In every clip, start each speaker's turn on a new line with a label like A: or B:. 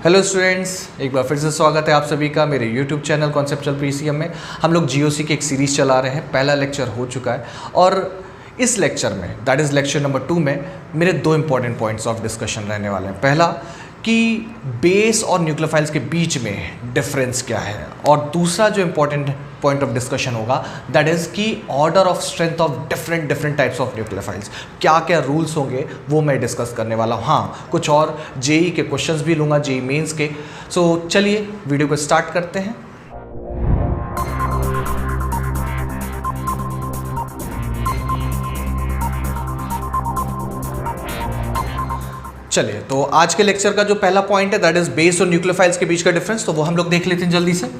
A: Hello students, एक बार फिर से स्वागत है आप सभी का मेरे यूट्यूब चैनल कॉन्सेप्चुअल पीसीएम में। हम लोग जीओसी की एक सीरीज़ चला रहे हैं। पहला लेक्चर हो चुका है और इस लेक्चर में, दैट इज़ लेक्चर नंबर 2 में, मेरे दो इंपॉर्टेंट पॉइंट्स ऑफ डिस्कशन रहने वाले हैं। पहला कि बेस और न्यूक्लियोफाइल्स के बीच में डिफरेंस क्या है, और दूसरा जो इंपॉर्टेंट पॉइंट ऑफ डिस्कशन होगा दैट इज़ कि order of strength of different types of nucleophiles, क्या क्या रूल्स होंगे वो मैं डिस्कस करने वाला हूँ। हाँ, कुछ और जेई के क्वेश्चंस भी लूँगा, जेई मेंस के। सो चलिए वीडियो को स्टार्ट करते हैं। चलिए, तो आज के लेक्चर का जो पहला पॉइंट है दैट इज बेस और न्यूक्लियोफाइल्स के बीच का डिफरेंस, तो वो हम लोग देख लेते हैं जल्दी से।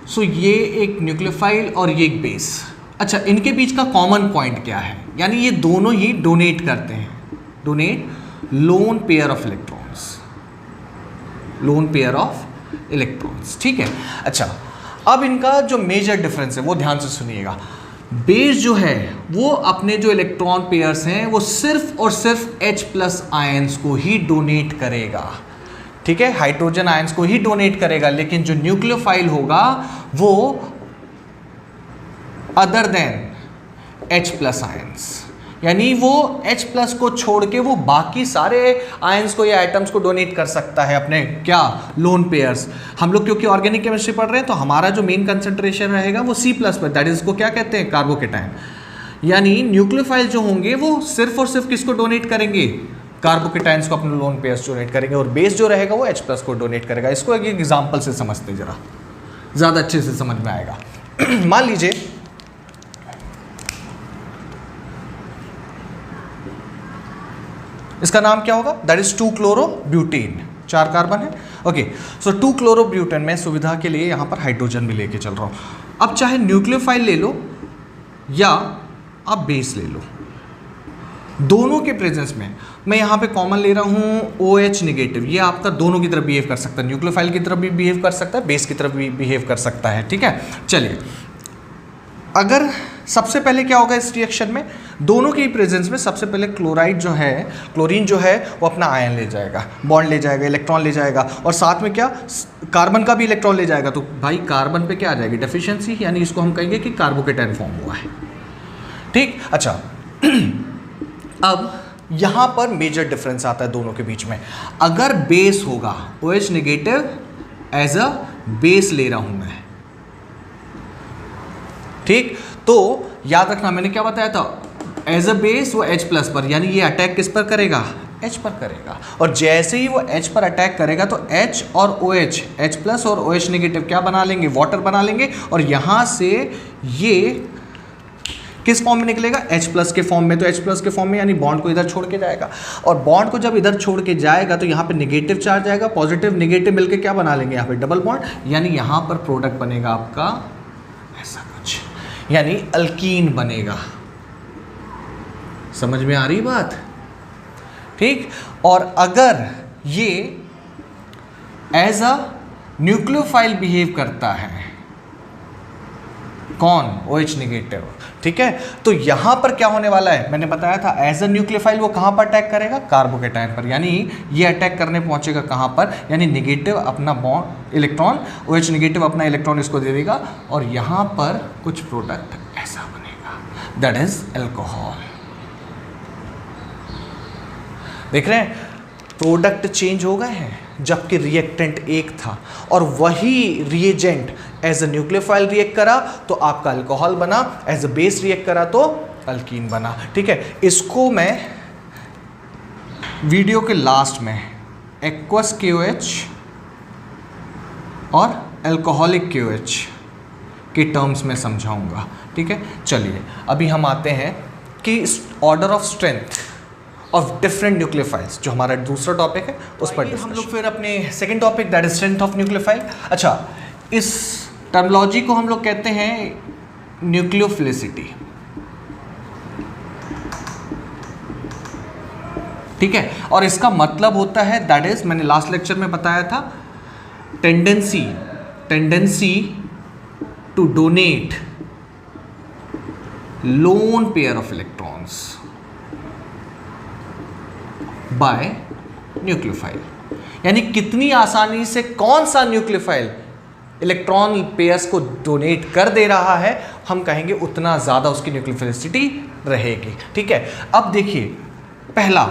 A: सो ये एक न्यूक्लियोफाइल और ये एक बेस। अच्छा, इनके बीच का कॉमन पॉइंट क्या है? यानी ये दोनों ही डोनेट करते हैं, donate lone pair of electrons, loan pair of electrons. ठीक है। अच्छा, अब इनका जो मेजर डिफरेंस है वो ध्यान से सुनिएगा। बेस जो है वो अपने जो इलेक्ट्रॉन पेयर्स हैं वो सिर्फ और सिर्फ H+ आयंस को ही डोनेट करेगा। ठीक है, हाइड्रोजन आयंस को ही डोनेट करेगा। लेकिन जो न्यूक्लियोफाइल होगा वो अदर देन H+ आयंस, यानी वो H+ को छोड़ के वो बाकी सारे आयंस को या एटम्स को डोनेट कर सकता है अपने क्या लोन पेयर्स। हम लोग क्योंकि ऑर्गेनिक केमिस्ट्री पढ़ रहे हैं तो हमारा जो मेन कंसंट्रेशन रहेगा वो C+ पर, दैट इज को क्या कहते हैं, कार्बोकेटायन। यानी न्यूक्लियोफाइल जो होंगे वो सिर्फ और सिर्फ किसको डोनेट करेंगे? कार्बोकेटायंस को अपने लोन पेयर्स डोनेट करेंगे, और बेस जो रहेगा वो H+ को डोनेट करेगा। इसको एक एग्जाम्पल से समझते जरा, ज़्यादा अच्छे से समझ में आएगा। मान लीजिए इसका नाम क्या होगा? That is two chlorobutane. 4 कार्बन है। ओके, सो 2-क्लोरोब्यूटेन में सुविधा के लिए यहाँ पर हाइड्रोजन भी लेके चल रहा हूँ। अब चाहे न्यूक्लियोफाइल ले लो या आप बेस ले लो, दोनों के प्रेजेंस में मैं यहाँ पे कॉमन ले रहा हूँ OH नेगेटिव। ये आपका दोनों की तरफ बिहेव कर सकता है, न्यूक्लियोफाइल की तरफ भी बिहेव कर सकता है, बेस की तरफ भी बिहेव कर सकता है। ठीक है। चलिए, अगर सबसे पहले क्या होगा इस रिएक्शन में, दोनों के प्रेजेंस में सबसे पहले क्लोराइड जो है, क्लोरीन जो है वो अपना आयन ले जाएगा, बॉन्ड ले जाएगा, इलेक्ट्रॉन ले जाएगा, और साथ में क्या, कार्बन का भी इलेक्ट्रॉन ले जाएगा। तो भाई कार्बन पे क्या आ जाएगी? डेफिशिएंसी, यानी इसको हम कहेंगे कि कार्बोकेटायन फॉर्म हुआ है। ठीक। अच्छा, अब यहाँ पर मेजर डिफरेंस आता है दोनों के बीच में। अगर बेस होगा, OH negative as a base ले रहा हूं मैं, ठीक, तो याद रखना मैंने क्या बताया था, एज अ बेस वो H+ पर, यानी ये अटैक किस पर करेगा? H पर करेगा। और जैसे ही वो H पर अटैक करेगा तो H और OH, H+ और OH नेगेटिव क्या बना लेंगे? वाटर बना लेंगे, और यहाँ से ये किस फॉर्म में निकलेगा? H+ के फॉर्म में। तो H+ के फॉर्म में यानी बॉन्ड को इधर छोड़ के जाएगा, और बॉन्ड को जब इधर छोड़ के जाएगा तो यहाँ पे नेगेटिव चार्ज आएगा, पॉजिटिव नेगेटिव मिलके क्या बना लेंगे? यहाँ पे डबल बॉन्ड, यानी यहाँ पर प्रोडक्ट बनेगा आपका ऐसा कुछ, यानी अल्कीन बनेगा। समझ में आ रही बात? ठीक। और अगर ये एज अ न्यूक्लियोफाइल बिहेव करता है, कौन? OH negative. ठीक है, तो यहां पर क्या होने वाला है? मैंने बताया था एज अ न्यूक्लियोफाइल वो कहां पर अटैक करेगा? कार्बोकेटायन पर। यानी ये अटैक करने पहुंचेगा कहां पर? यानी नेगेटिव अपना बॉन्ड इलेक्ट्रॉन, OH नेगेटिव अपना इलेक्ट्रॉन इसको दे देगा, और यहां पर कुछ प्रोडक्ट ऐसा बनेगा, दैट इज अल्कोहल। देख रहे हैं, प्रोडक्ट चेंज हो गए हैं, जबकि रिएक्टेंट एक था, और वही reagent as a nucleophile react करा तो आपका अल्कोहल बना, एज अ बेस रिएक्ट करा तो अल्कीन बना। ठीक है, इसको मैं वीडियो के लास्ट में एक्वस KOH और अल्कोहलिक KOH के टर्म्स में समझाऊंगा। ठीक है। चलिए, अभी हम आते हैं कि order of strength of different nucleophiles, जो हमारा दूसरा टॉपिक है उस पर हम लोग फिर अपने second topic that is strength of nucleophile. अच्छा, इस टर्मिनोलॉजी को हम लोग कहते हैं न्यूक्लियोफिलिसिटी। ठीक है, और इसका मतलब होता है दैट इज, मैंने लास्ट लेक्चर में बताया था, tendency to donate lone pair of electrons by nucleophile. यानी कितनी आसानी से कौन सा न्यूक्लियोफाइल इलेक्ट्रॉन पेयर्स को डोनेट कर दे रहा है, हम कहेंगे उतना ज़्यादा उसकी न्यूक्लियोफिलिसिटी रहेगी। ठीक है, अब देखिए पहला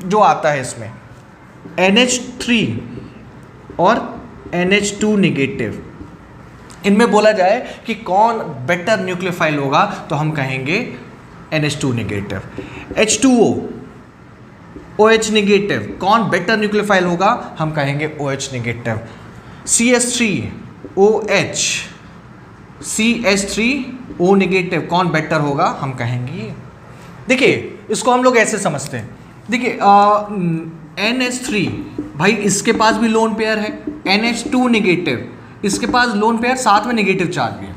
A: जो आता है इसमें NH3 और NH2 नेगेटिव, इनमें बोला जाए कि कौन बेटर न्यूक्लियोफाइल होगा, तो हम कहेंगे NH2 negative. H2O OH negative, कौन बेटर न्यूक्लियोफाइल होगा, हम कहेंगे OH negative. CH3OH CH3O negative, कौन बेटर होगा, हम कहेंगे। देखिए इसको हम लोग ऐसे समझते हैं, देखिए NH3 भाई इसके पास भी लोन पेयर है, NH2 नेगेटिव इसके पास लोन पेयर साथ में नेगेटिव चार्ज भी है।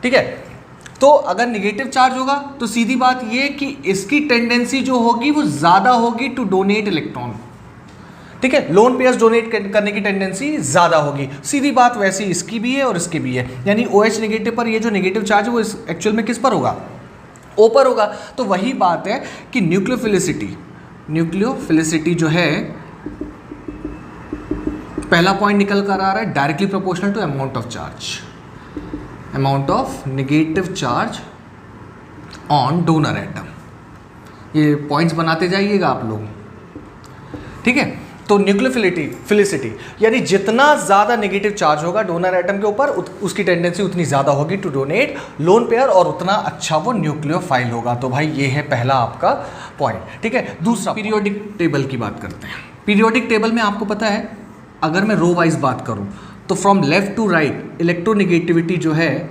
A: ठीक है, तो अगर नेगेटिव चार्ज होगा तो सीधी बात ये कि इसकी टेंडेंसी जो होगी वो ज़्यादा होगी टू डोनेट इलेक्ट्रॉन। ठीक है, लोन पेयर्स डोनेट करने की टेंडेंसी ज़्यादा होगी, सीधी बात वैसी इसकी भी है और इसकी भी है। यानी OH नेगेटिव पर ये जो नेगेटिव चार्ज है वो एक्चुअल में किस पर होगा, O पर होगा। तो वही बात है कि न्यूक्लियोफिलिसिटी जो है, पहला पॉइंट निकल कर आ रहा है directly proportional to amount of charge, amount of negative charge on donor atom. ये पॉइंट्स बनाते जाइएगा आप लोग। ठीक है, तो न्यूक्लियोफिलिसिटी यानी जितना ज़्यादा नेगेटिव चार्ज होगा डोनर एटम के ऊपर उसकी टेंडेंसी उतनी ज़्यादा होगी टू डोनेट लोन पेयर और उतना अच्छा वो न्यूक्लियोफाइल होगा। तो भाई ये है पहला आपका पॉइंट। ठीक है, दूसरा पीरियोडिक टेबल की बात करते हैं। पीरियोडिक टेबल में आपको पता है, अगर मैं रो वाइज बात करूं तो from left to right electronegativity जो है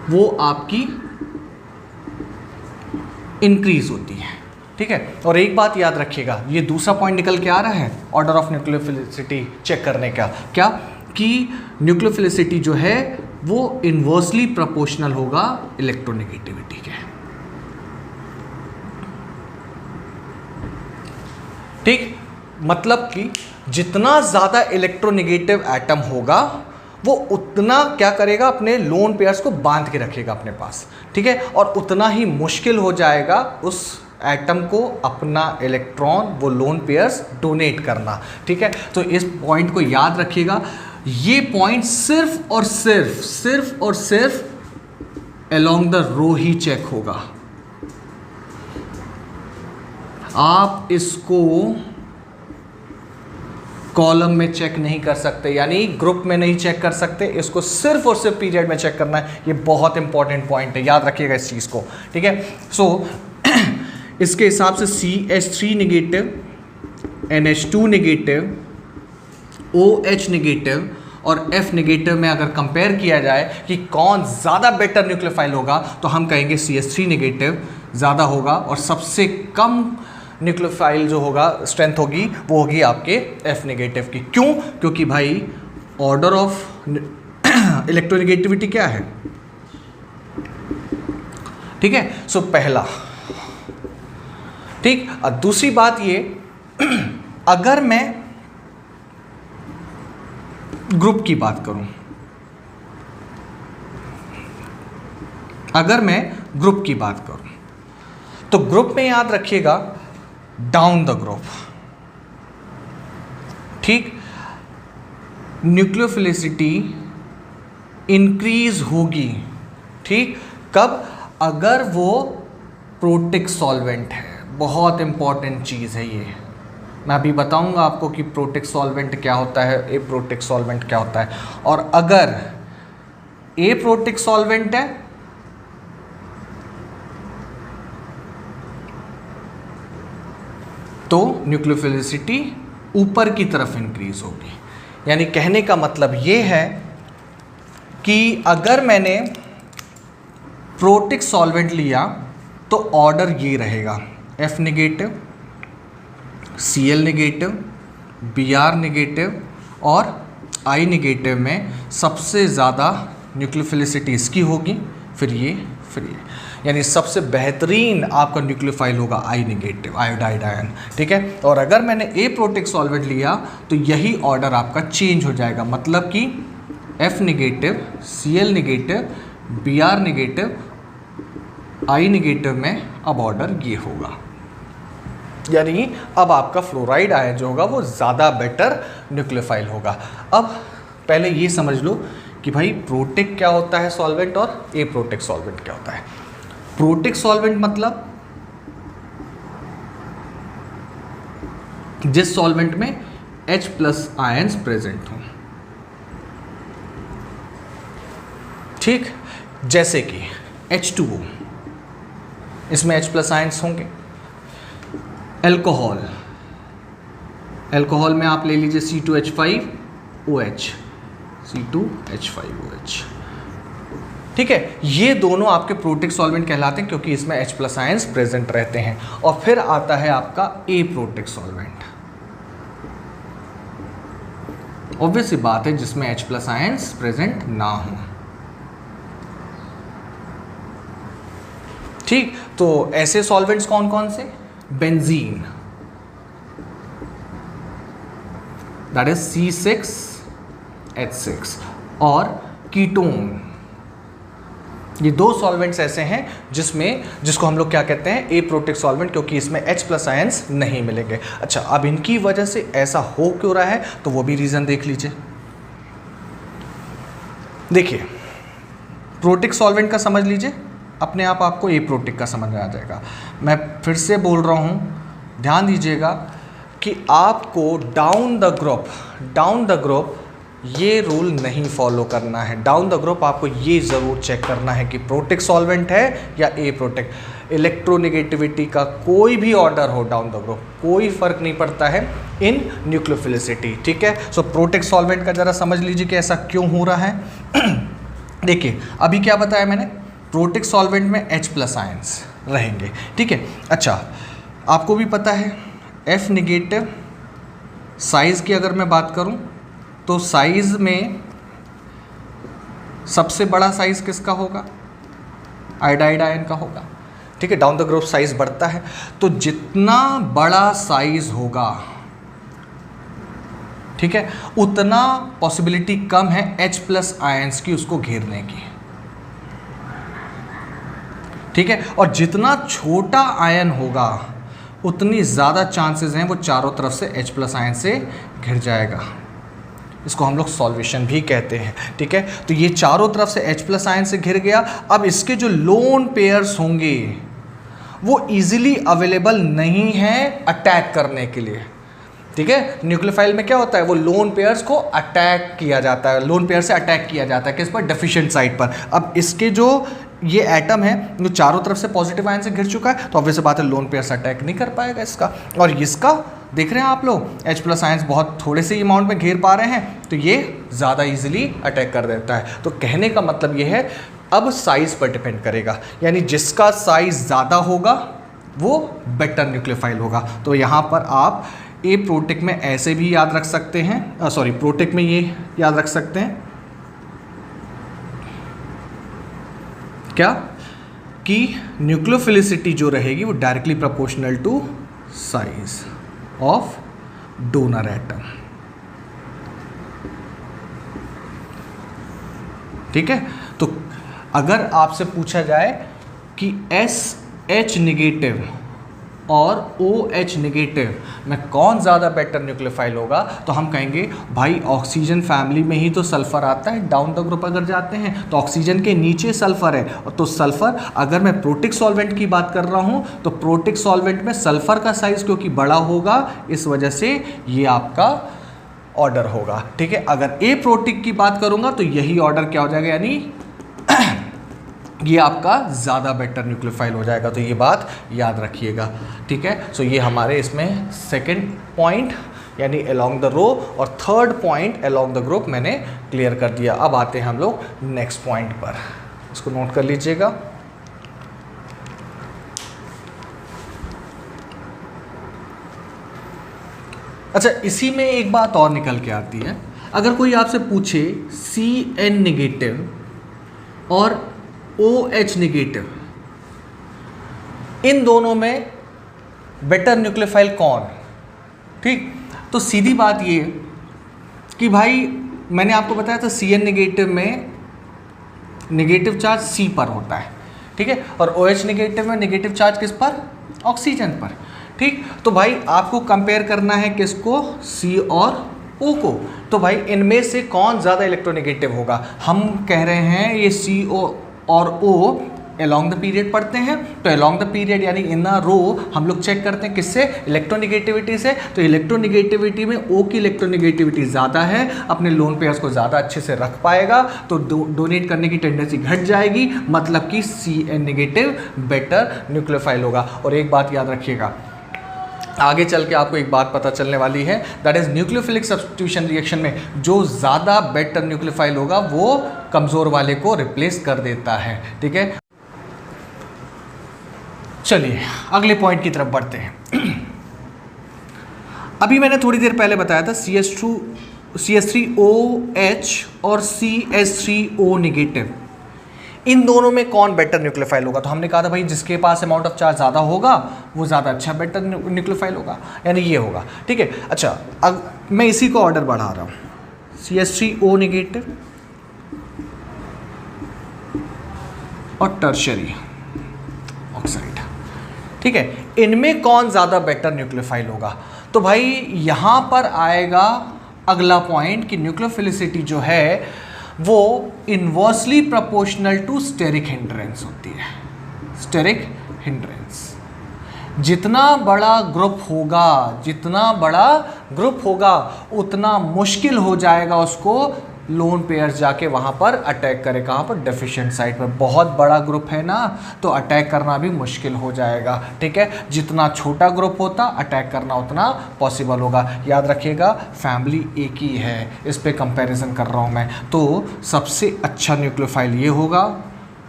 A: वो आपकी इंक्रीज होती है। ठीक है, और एक बात याद रखिएगा, ये दूसरा पॉइंट निकल के आ रहा है ऑर्डर ऑफ न्यूक्लियोफिलिसिटी चेक करने का, क्या कि न्यूक्लियोफिलिसिटी जो है वो इन्वर्सली प्रोपोर्शनल होगा इलेक्ट्रोनेगेटिविटी के। ठीक, मतलब कि जितना ज़्यादा इलेक्ट्रोनेगेटिव एटम होगा वो उतना क्या करेगा, अपने लोन पेयर्स को बांध के रखेगा अपने पास। ठीक है, और उतना ही मुश्किल हो जाएगा उस एटम को अपना इलेक्ट्रॉन वो लोन पेयर्स डोनेट करना। ठीक है, तो इस पॉइंट को याद रखिएगा। ये पॉइंट सिर्फ और सिर्फ अलोंग द रो ही चेक होगा। आप इसको कॉलम में चेक नहीं कर सकते, यानी ग्रुप में नहीं चेक कर सकते, इसको सिर्फ और सिर्फ पीरियड में चेक करना है। ये बहुत इंपॉर्टेंट पॉइंट है, याद रखिएगा इस चीज़ को। ठीक है, सो इसके हिसाब से CH3 negative, NH2 negative, OH negative और F नेगेटिव में अगर कंपेयर किया जाए कि कौन ज़्यादा बेटर न्यूक्लियोफाइल होगा, तो हम कहेंगे CH3 नेगेटिव ज़्यादा होगा और सबसे कम न्यूक्लियोफाइल जो होगा स्ट्रेंथ होगी वो होगी आपके F नेगेटिव की। क्यों? क्योंकि भाई ऑर्डर ऑफ इलेक्ट्रोनेगेटिविटी क्या है। ठीक है, सो पहला। ठीक, और दूसरी बात ये अगर मैं ग्रुप की बात करूं, तो ग्रुप में याद रखिएगा डाउन द ग्रुप। ठीक, न्यूक्लियोफिलिसिटी इंक्रीज होगी। ठीक, कब? अगर वो प्रोटिक सॉल्वेंट है। बहुत इंपॉर्टेंट चीज़ है ये, मैं अभी बताऊंगा आपको कि प्रोटिक सॉल्वेंट क्या होता है, ए प्रोटिक सॉल्वेंट क्या होता है। और अगर ए प्रोटिक सॉल्वेंट है तो न्यूक्लियोफिलिसिटी ऊपर की तरफ इंक्रीज होगी। यानी कहने का मतलब ये है कि अगर मैंने प्रोटिक सॉल्वेंट लिया तो ऑर्डर ये रहेगा F negative, Cl negative, Br negative और I नेगेटिव में सबसे ज़्यादा न्यूक्लियोफिलिसिटी इसकी होगी, फिर ये। यानी सबसे बेहतरीन आपका न्यूक्लियोफाइल होगा I नेगेटिव, आयोडाइड आयन। ठीक है, और अगर मैंने ए प्रोटिक सॉल्वेंट लिया तो यही ऑर्डर आपका चेंज हो जाएगा, मतलब कि F negative, Cl negative, Br negative, I negative में अब ऑर्डर ये होगा। यानी अब आपका फ्लोराइड आयन जो होगा वो ज़्यादा बेटर न्यूक्लियोफाइल होगा। अब पहले ये समझ लो कि भाई प्रोटिक क्या होता है सॉल्वेंट और ए प्रोटिक सॉल्वेंट क्या होता है। प्रोटिक सॉल्वेंट मतलब जिस सॉल्वेंट में H+ आयंस प्रेजेंट हों, ठीक, जैसे कि H2O, इसमें H+ आयंस होंगे। अल्कोहल, अल्कोहल में आप ले लीजिए C2H5OH, C2H5OH, ठीक है। ये दोनों आपके प्रोटिक सॉल्वेंट कहलाते हैं क्योंकि इसमें H+ आयंस प्रेजेंट रहते हैं। और फिर आता है आपका ए प्रोटिक सॉल्वेंट, ऑब्वियस सी बात है जिसमें H+ आयंस प्रेजेंट ना हो, ठीक। तो ऐसे सॉल्वेंट्स कौन कौन से? बेंजीन, दैट इज C6H6, और कीटोन। ये दो सॉल्वेंट्स ऐसे हैं जिसको हम लोग क्या कहते हैं? ए प्रोटिक सॉल्वेंट, क्योंकि इसमें H+ आयंस नहीं मिलेंगे। अच्छा, अब इनकी वजह से ऐसा हो क्यों रहा है तो वो भी रीज़न देख लीजिए। देखिए, प्रोटिक सॉल्वेंट का समझ लीजिए, अपने आप आपको ए प्रोटिक का समझ में आ जाएगा। मैं फिर से बोल रहा हूँ, ध्यान दीजिएगा कि आपको डाउन द ग्रुप ये रूल नहीं फॉलो करना है। डाउन द ग्रुप आपको ये ज़रूर चेक करना है कि प्रोटिक सॉल्वेंट है या ए प्रोटिक। इलेक्ट्रोनेगेटिविटी का कोई भी ऑर्डर हो डाउन द ग्रुप, कोई फ़र्क नहीं पड़ता है इन न्यूक्लियोफिलिसिटी, ठीक है। सो प्रोटिक सॉल्वेंट का ज़रा समझ लीजिए कि ऐसा क्यों हो रहा है। देखिए, अभी क्या बताया मैंने? प्रोटिक सॉल्वेंट में H+ आयंस रहेंगे, ठीक है। अच्छा, आपको भी पता है F नेगेटिव साइज़ की अगर मैं बात करूं तो साइज़ में सबसे बड़ा साइज़ किसका होगा? आयोडाइड आयन का होगा, ठीक है। डाउन द ग्रुप साइज़ बढ़ता है, तो जितना बड़ा साइज़ होगा, ठीक है, उतना पॉसिबिलिटी कम है H+ आयंस की उसको घेरने की, ठीक है। और जितना छोटा आयन होगा उतनी ज़्यादा चांसेस हैं वो चारों तरफ से H+ आयन से घिर जाएगा। इसको हम लोग सॉल्वेशन भी कहते हैं, ठीक है। तो ये चारों तरफ से H+ आयन से घिर गया। अब इसके जो लोन पेयर्स होंगे वो इजीली अवेलेबल नहीं है अटैक करने के लिए, ठीक है। न्यूक्लियोफाइल में क्या होता है? वो लोन पेयर्स को अटैक किया जाता है, लोन पेयर से अटैक किया जाता है, किस पर? डेफिशिएंट साइड पर। अब इसके जो ये एटम है जो चारों तरफ से पॉजिटिव आयन से घिर चुका है, तो ऑब्वियस बात है लोन पेयर से अटैक नहीं कर पाएगा इसका। और इसका देख रहे हैं आप लोग, H+ आयंस बहुत थोड़े से अमाउंट में घेर पा रहे हैं, तो ये ज़्यादा इजीली अटैक कर देता है। तो कहने का मतलब ये है, अब साइज़ पर डिपेंड करेगा, यानी जिसका साइज़ ज़्यादा होगा वो बेटर न्यूक्लियोफाइल होगा। तो यहाँ पर आप ए प्रोटिक में ऐसे भी याद रख सकते हैं, प्रोटिक में ये याद रख सकते हैं क्या, कि न्यूक्लियोफिलिसिटी जो रहेगी वो directly proportional to size of donor atom, ठीक है। तो अगर आपसे पूछा जाए कि SH नेगेटिव और OH नेगेटिव में कौन ज़्यादा बेटर न्यूक्लियोफाइल होगा, तो हम कहेंगे भाई ऑक्सीजन फैमिली में ही तो सल्फ़र आता है। डाउन द ग्रुप अगर जाते हैं तो ऑक्सीजन के नीचे सल्फ़र है, तो सल्फ़र, अगर मैं प्रोटिक सॉल्वेंट की बात कर रहा हूँ तो प्रोटिक सॉल्वेंट में सल्फ़र का साइज़ क्योंकि बड़ा होगा, इस वजह से ये आपका ऑर्डर होगा, ठीक है। अगर ए प्रोटिक की बात करूँगा तो यही ऑर्डर क्या हो जाएगा, यानी ये आपका ज़्यादा बेटर न्यूक्लियोफाइल हो जाएगा। तो ये बात याद रखिएगा, ठीक है। सो ये हमारे इसमें सेकंड पॉइंट यानी अलोंग द रो, और third point along the group मैंने क्लियर कर दिया। अब आते हैं हम लोग नेक्स्ट पॉइंट पर, इसको नोट कर लीजिएगा। अच्छा, इसी में एक बात और निकल के आती है, अगर कोई आपसे पूछे Cn नेगेटिव और OH नेगेटिव, इन दोनों में बेटर न्यूक्लियोफाइल कौन, ठीक, तो सीधी बात ये कि भाई मैंने आपको बताया था Cn नेगेटिव में नेगेटिव चार्ज C पर होता है, ठीक है, और OH नेगेटिव में नेगेटिव चार्ज किस पर? ऑक्सीजन पर, ठीक, तो भाई आपको कंपेयर करना है किसको, C और O को। तो भाई इनमें से कौन ज़्यादा इलेक्ट्रोनेगेटिव होगा, हम कह रहे हैं ये CO और O along द पीरियड पढ़ते हैं, तो along द पीरियड यानी इन अ रो हम लोग चेक करते हैं किससे, इलेक्ट्रोनेगेटिविटी से। तो इलेक्ट्रोनेगेटिविटी में O की इलेक्ट्रोनेगेटिविटी ज़्यादा है, अपने लोन पेयर्स को ज़्यादा अच्छे से रख पाएगा, तो डोनेट करने की टेंडेंसी घट जाएगी, मतलब कि Cn नेगेटिव बेटर न्यूक्लियोफाइल होगा। और एक बात याद रखिएगा, आगे चल के आपको एक बात पता चलने वाली है, that is nucleophilic substitution reaction में जो ज़्यादा बेटर न्यूक्लियोफाइल होगा वो कमज़ोर वाले को रिप्लेस कर देता है। ठीक है, चलिए अगले पॉइंट की तरफ बढ़ते हैं। अभी मैंने थोड़ी देर पहले बताया था CH3OH और CH3O नेगेटिव, इन दोनों में कौन बेटर न्यूक्लियोफाइल होगा। तो हमने कहा था भाई जिसके पास अमाउंट ऑफ चार्ज ज़्यादा होगा वो ज़्यादा अच्छा बेटर न्यूक्लियोफाइल होगा, यानी ये होगा। ठीक है, अच्छा अब मैं इसी को ऑर्डर बढ़ा रहा हूँ, CH3O नेगेटिव और टर्शरी ऑक्साइड। ठीक है, इनमें कौन ज़्यादा बेटर न्यूक्लियोफाइल होगा। तो भाई यहाँ पर आएगा अगला पॉइंट कि न्यूक्लियोफिलिसिटी जो है वो inversely proportional to steric hindrance होती है। स्टेरिक हिंड्रेंस, जितना बड़ा ग्रुप होगा उतना मुश्किल हो जाएगा उसको लोन पेयर्स जाके वहाँ पर अटैक करे। कहाँ पर, डेफिशिएंट साइड पर। बहुत बड़ा ग्रुप है ना, तो अटैक करना भी मुश्किल हो जाएगा। ठीक है, जितना छोटा ग्रुप होता अटैक करना उतना पॉसिबल होगा। याद रखिएगा फैमिली एक ही है, इस पे कंपैरिजन कर रहा हूँ मैं। तो सबसे अच्छा न्यूक्लियोफाइल ये होगा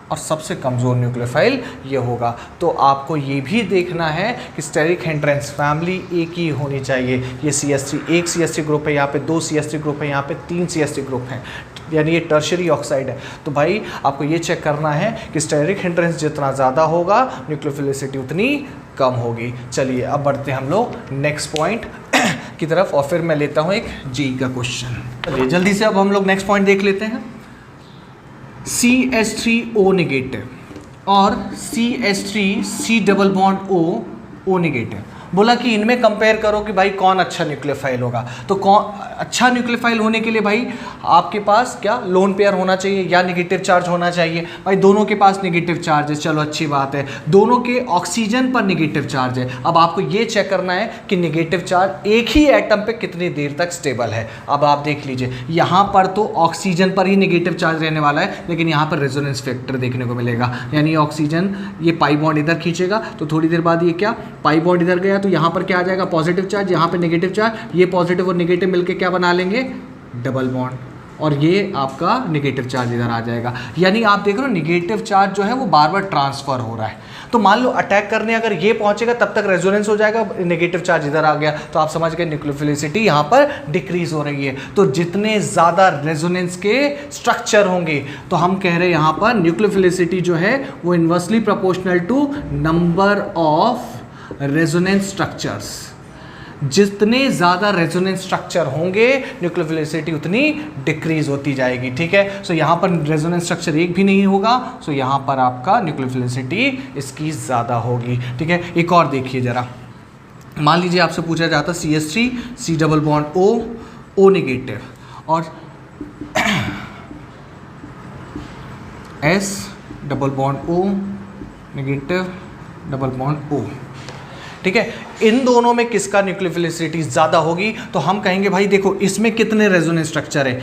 A: और सबसे कमज़ोर न्यूक्लियोफाइल ये होगा। तो आपको ये भी देखना है कि स्टेरिक हिंड्रेंस फैमिली एक ही होनी चाहिए। ये CH3 एक CH3 ग्रुप है, यहाँ पे 2 CH3 ग्रुप है, यहाँ पे 3 CH3 ग्रुप हैं, यानी ये टर्शरी ऑक्साइड है। तो भाई आपको ये चेक करना है कि स्टेरिक हिंड्रेंस जितना ज़्यादा होगा न्यूक्लियोफिलिसिटी उतनी कम होगी। चलिए अब बढ़ते हैं हम लोग नेक्स्ट पॉइंट की तरफ, और फिर मैं लेता हूँ एक JEE का क्वेश्चन। चलिए जल्दी से अब हम लोग नेक्स्ट पॉइंट देख लेते हैं। CH3O नेगेटिव और CH3C double bond O negative, बोला कि इनमें कंपेयर करो कि भाई कौन अच्छा न्यूक्लियोफाइल होगा। तो कौन अच्छा न्यूक्लियोफाइल होने के लिए भाई आपके पास क्या लोन पेयर होना चाहिए या नेगेटिव चार्ज होना चाहिए। भाई दोनों के पास नेगेटिव चार्ज है, चलो अच्छी बात है, दोनों के ऑक्सीजन पर नेगेटिव चार्ज है। अब आपको ये चेक करना है कि नेगेटिव चार्ज एक ही एटम पे कितनी देर तक स्टेबल है। अब आप देख लीजिए, यहाँ पर तो ऑक्सीजन पर ही नेगेटिव चार्ज रहने वाला है, लेकिन यहाँ पर रेजोनेंस फैक्टर देखने को मिलेगा, यानी ऑक्सीजन ये पाई बॉन्ड इधर खींचेगा, तो थोड़ी देर बाद ये क्या पाई बॉन्ड इधर गया, तो यहाँ पर क्या आ जाएगा पॉजिटिव चार्ज, यहाँ पे नेगेटिव चार्ज, ये पॉजिटिव और नेगेटिव मिलके क्या बना लेंगे डबल बॉन्ड, और ये आपका नेगेटिव चार्ज इधर आ जाएगा। यानी आप देख रहे हो नेगेटिव चार्ज जो है वो बार बार ट्रांसफर हो रहा है। तो मान लो अटैक करने अगर ये पहुंचेगा तब तक रेजोनेंस हो जाएगा, नेगेटिव चार्ज इधर आ गया, तो आप समझ गए न्यूक्लियोफिलिसिटी यहाँ पर डिक्रीज हो रही है। तो जितने ज़्यादा रेजोनेंस के स्ट्रक्चर होंगे, तो हम कह रहे हैं यहाँ पर न्यूक्लियोफिलिसिटी जो है वो inversely proportional to number of resonance structures. जितने ज़्यादा रेजोनेंस स्ट्रक्चर होंगे न्यूक्लियोफिलिसिटी उतनी डिक्रीज होती जाएगी। ठीक है, सो यहाँ पर रेजोनेंस स्ट्रक्चर एक भी नहीं होगा, सो यहाँ पर आपका न्यूक्लियोफिलिसिटी इसकी ज़्यादा होगी। ठीक है, एक और देखिए ज़रा, मान लीजिए आपसे पूछा जाता CH3 C double bond O negative और S double bond O negative double bond O। ठीक है, इन दोनों में किसका न्यूक्लियोफिलिसिटी ज़्यादा होगी। तो हम कहेंगे भाई देखो इसमें कितने रेजोनेंस स्ट्रक्चर है,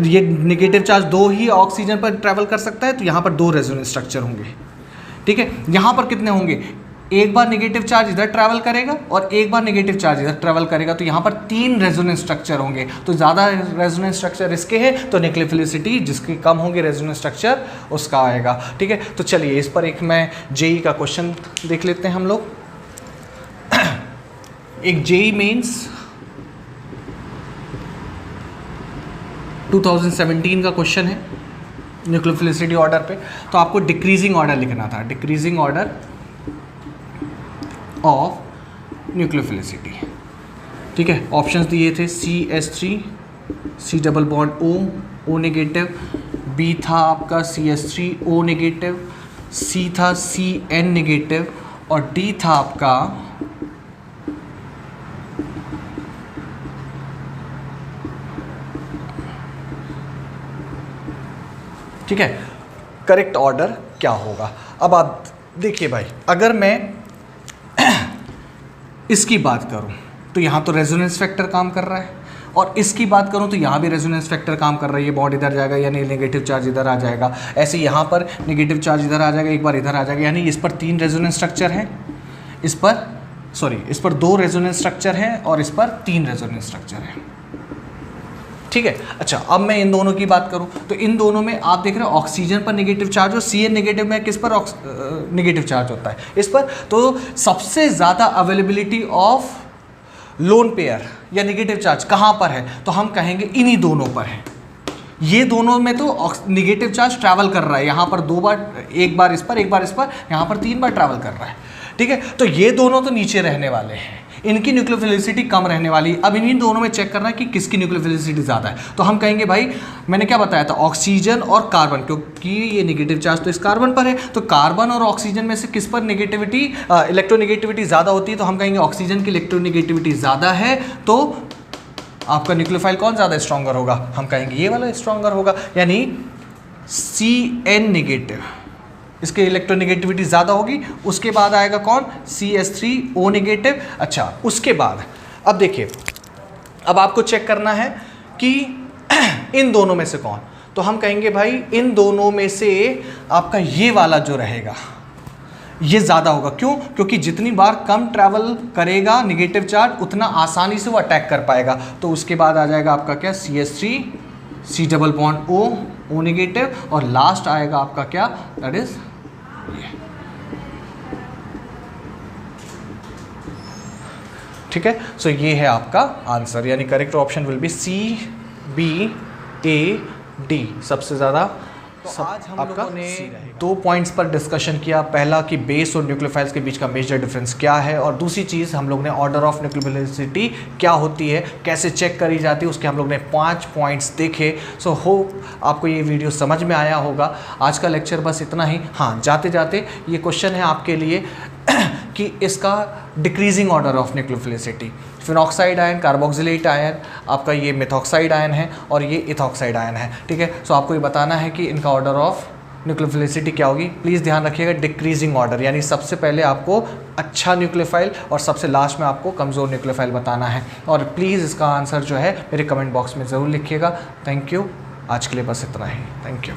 A: ये नेगेटिव चार्ज 2 ही ऑक्सीजन पर ट्रैवल कर सकता है, तो यहाँ पर 2 रेजोनेंस स्ट्रक्चर होंगे। ठीक है, यहाँ पर कितने होंगे, एक बार नेगेटिव चार्ज इधर ट्रैवल करेगा और एक बार नेगेटिव चार्ज इधर ट्रैवल करेगा, तो यहाँ पर 3 रेजोनेंस स्ट्रक्चर होंगे। तो ज़्यादा रेजोनेंस स्ट्रक्चर इसके हैं, तो न्यूक्लियोफिलिसिटी जिसकी कम होंगे रेजोनेंस स्ट्रक्चर उसका आएगा। ठीक है, तो चलिए इस पर एक मैं JEE का क्वेश्चन देख लेते हैं हम लोग। एक JEE मेंस 2017 का क्वेश्चन है न्यूक्लियोफिलिसिटी ऑर्डर पे। तो आपको डिक्रीजिंग ऑर्डर लिखना था, डिक्रीजिंग ऑर्डर ऑफ न्यूक्लियोफिलिसिटी। ठीक है, ऑप्शंस दिए थे CH3 C double bond O negative, B था आपका CH3O नेगेटिव, C था CN नेगेटिव और D था आपका ठीक है। करेक्ट ऑर्डर क्या होगा? अब आप देखिए भाई, अगर मैं इसकी बात करूं तो यहाँ तो रेजोनेंस फैक्टर काम कर रहा है, और इसकी बात करूं तो यहाँ भी रेजोनेंस फैक्टर काम कर रहा है। ये बॉन्ड इधर जाएगा यानी नेगेटिव चार्ज इधर आ जाएगा, ऐसे यहाँ पर नेगेटिव चार्ज इधर आ जाएगा, एक बार इधर आ जाएगा, यानी इस पर 3 रेजोनेंस स्ट्रक्चर हैं, इस पर 2 रेजोनेंस स्ट्रक्चर हैं और इस पर 3 रेजोनेंस स्ट्रक्चर हैं। ठीक है। अच्छा, अब मैं इन दोनों की बात करूं तो इन दोनों में आप देख रहे हो ऑक्सीजन पर नेगेटिव चार्ज और Cn नेगेटिव में किस पर नेगेटिव चार्ज होता है? इस पर। तो सबसे ज़्यादा अवेलेबिलिटी ऑफ लोन पेयर या नेगेटिव चार्ज कहाँ पर है? तो हम कहेंगे इन्हीं दोनों पर है। ये दोनों में तो नेगेटिव चार्ज ट्रैवल कर रहा है, यहाँ पर 2 बार, एक बार इस पर, एक बार इस पर, यहाँ पर 3 बार ट्रैवल कर रहा है। ठीक है। तो ये दोनों तो नीचे रहने वाले हैं, इनकी न्यूक्लियोफिलिसिटी कम रहने वाली। अब इन्हीं दोनों में चेक करना है कि किसकी न्यूक्लियोफिलिसिटी ज़्यादा है। तो हम कहेंगे भाई, मैंने क्या बताया था, ऑक्सीजन और कार्बन, क्योंकि ये नेगेटिव चार्ज तो इस कार्बन पर है, तो कार्बन और ऑक्सीजन में से किस पर नेगेटिविटी, इलेक्ट्रोनेगेटिविटी ज़्यादा होती है? तो हम कहेंगे ऑक्सीजन की इलेक्ट्रोनेगेटिविटी ज़्यादा है, तो आपका न्यूक्लियोफाइल कौन ज़्यादा स्ट्रॉन्गर होगा? हम कहेंगे ये वाला स्ट्रॉन्गर होगा, यानी Cn नेगेटिव, इसकी इलेक्ट्रोनेगेटिविटी ज़्यादा होगी। उसके बाद आएगा कौन? CH3O negative. अच्छा, उसके बाद अब देखिए, अब आपको चेक करना है कि इन दोनों में से कौन, तो हम कहेंगे भाई इन दोनों में से आपका ये वाला जो रहेगा ये ज़्यादा होगा। क्यों? क्योंकि जितनी बार कम ट्रैवल करेगा नेगेटिव चार्ज, उतना आसानी से वो अटैक कर पाएगा। तो उसके बाद आ जाएगा आपका क्या? CH3 C double bond O negative, और लास्ट आएगा आपका क्या? दैट इज ये। ठीक है। सो ये है आपका आंसर, यानी correct option will be C, B, A, D, सबसे ज़्यादा। तो आज हम लोगों ने 2 पॉइंट्स पर डिस्कशन किया। पहला कि बेस और न्यूक्लियोफाइल्स के बीच का मेजर डिफरेंस क्या है, और दूसरी चीज़ हम लोग ने ऑर्डर ऑफ न्यूक्लियोफिलिसिटी क्या होती है, कैसे चेक करी जाती है, उसके हम लोग ने 5 पॉइंट्स देखे। सो होप आपको ये वीडियो समझ में आया होगा। आज का लेक्चर बस इतना ही। हाँ, जाते जाते ये क्वेश्चन है आपके लिए कि इसका decreasing order of nucleophilicity, phenoxide ion, carboxylate ion, आपका ये मिथॉक्साइड आयन है और ये इथॉक्साइड आयन है। ठीक है। सो आपको ये बताना है कि इनका ऑर्डर ऑफ न्यूक्लियोफिलिसिटी क्या होगी। प्लीज़ ध्यान रखिएगा, डिक्रीजिंग ऑर्डर, यानी सबसे पहले आपको अच्छा न्यूक्लियोफाइल और सबसे लास्ट में आपको कमज़ोर न्यूक्लियोफाइल बताना है। और प्लीज़ इसका आंसर जो है मेरे कमेंट बॉक्स में ज़रूर लिखिएगा। Thank you. आज के लिए बस इतना ही। Thank you.